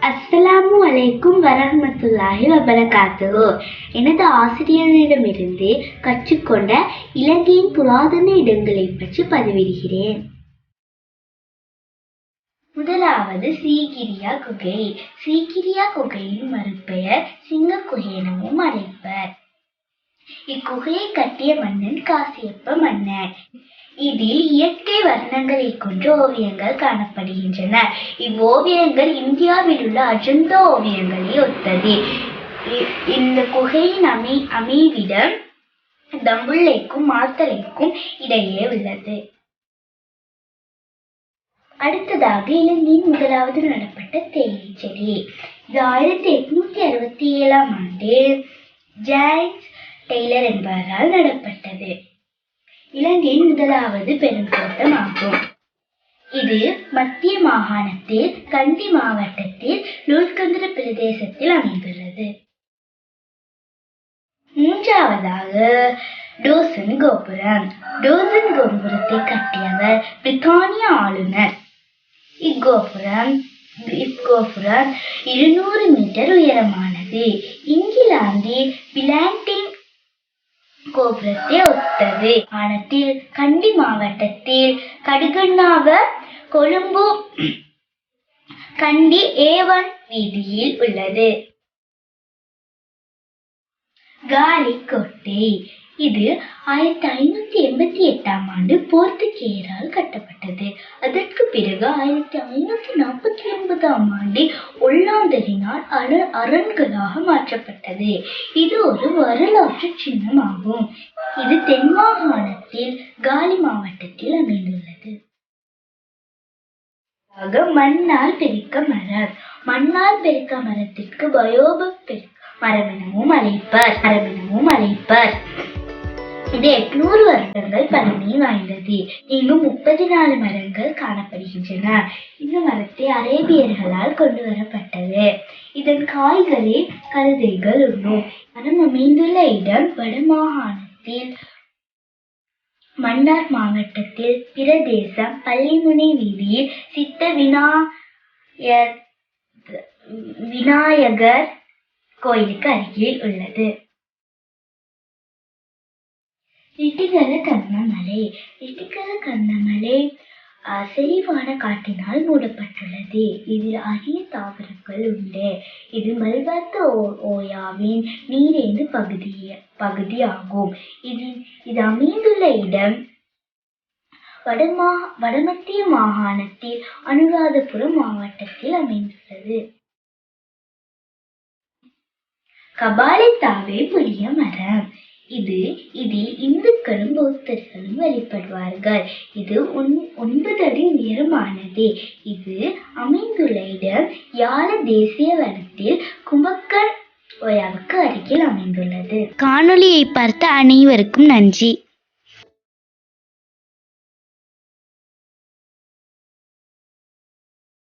அஸ்ஸலாமு அலைக்கும் வரஹ்மத்துல்லாஹி வபரகாத்துஹு. எனது ஆசிரியரிடமிருந்து கற்றுக்கொண்ட இலங்கையின் புராதன இடங்களை பற்றி பதிவிடுகிறேன். முதலாவது சீகிரியா குகை. சீகிரியா குகையின் மறுபெயர் சிங்க குகை எனவும் அழைப்பர். இக்குகையை கட்டிய மன்னன் காசியப்ப மன்னர். இதில் இயற்கை வர்ணங்களை கொண்ட ஓவியங்கள் காணப்படுகின்றன. இவ்வோவியங்கள் இந்தியாவில் உள்ள அஜந்தா ஓவியங்களை ஒத்தது. இந்த குகையின் அமைவிடம் தம்புள்ளைக்கும் மாத்தளைக்கும் இடையே உள்ளது. அடுத்ததாக இலங்கையின் முதலாவது நடப்பட்ட தேயிலை செடி. இது 1867ஆம் ஆண்டு ஜேம்ஸ் டெய்லர் என்பவரால் நடப்பட்டது. இலங்கையின் முதலாவது பெருந்தோட்டம் ஆகும். இது மத்திய மாகாணத்தில் கண்டி மாவட்டத்தில் லூல்கந்திர பிரதேசத்தில் அமைந்துள்ளது. மூன்றாவதாக டோசன் கோபுரம். டோசன் கோபுரத்தை கட்டியவர் பிரித்தானிய ஆளுநர். இக்கோபுரம் 200 மீட்டர் உயரமானது. இங்கிலாந்தில் பிளாண்டின் கோபுரத்தை ஒத்தது. ஆனத்தில் கண்டி மாவட்டத்தில் கடுகண்ணாவ கொழும்பு கண்டி A1 வீதியில் உள்ளது. காலி கோட்டை. இது 1588ஆம் ஆண்டு போர்த்துகேயரால் கட்டப்பட்டது. அதற்கு பிறகு 1549ஆம் ஆண்டு ஒல்லாந்தரினால் அரண்களாக மாற்றப்பட்டது. இது ஒரு வரலாற்று சின்னமாகும். இது தென் மாகாணத்தில் காலி மாவட்டத்தில் அமைந்துள்ளது. மண்ணால் பெருக்க மரம். மண்ணால் பெருக்க மரத்திற்கு பயோப மரம் எனவும் அழைப்பர். இது 800 வருடங்கள் பழமை வாய்ந்தது. இங்கு 34 மரங்கள் காணப்படுகின்றன. இந்த மரத்தை அரேபியர்களால் கொண்டு வரப்பட்டது. இதன் காய்களில் கழுதைகள் உண்ணும். மரம் அமைந்துள்ள இடம் வடமாகாணத்தில் மன்னார் மாவட்டத்தில் பிரதேசம் பள்ளிமுனை வீதியில் சித்த விநாயகர் கோயிலுக்கு அருகில் உள்ளது. ரிட்டிகர கர்ணமலை. ரிட்டிகர கர்ணமலை செறிவான காட்டினால் மூடப்பட்டுள்ளது. இதில் அரிய தாவரங்கள் உண்டு. இது மல்வத்த ஓயாவின் நீரேந்து பகுதியாகும். இது அமைந்துள்ள இடம் வடமத்திய மாகாணத்தில் அனுராதபுரம் மாவட்டத்தில் அமைந்துள்ளது. கபாலித்தாவே புளிய மரம். இதில் இந்துக்களும் பௌத்தர்களும் வழிபடுவார்கள். இது 9 அடி உயரமானது. இது அமைந்துள்ள இடம் யாழ தேசிய வனத்தில் கும்பக்கர் ஓயாவுக்கு அருகில் அமைந்துள்ளது. காணொளியை பார்த்த அனைவருக்கும் நன்றி.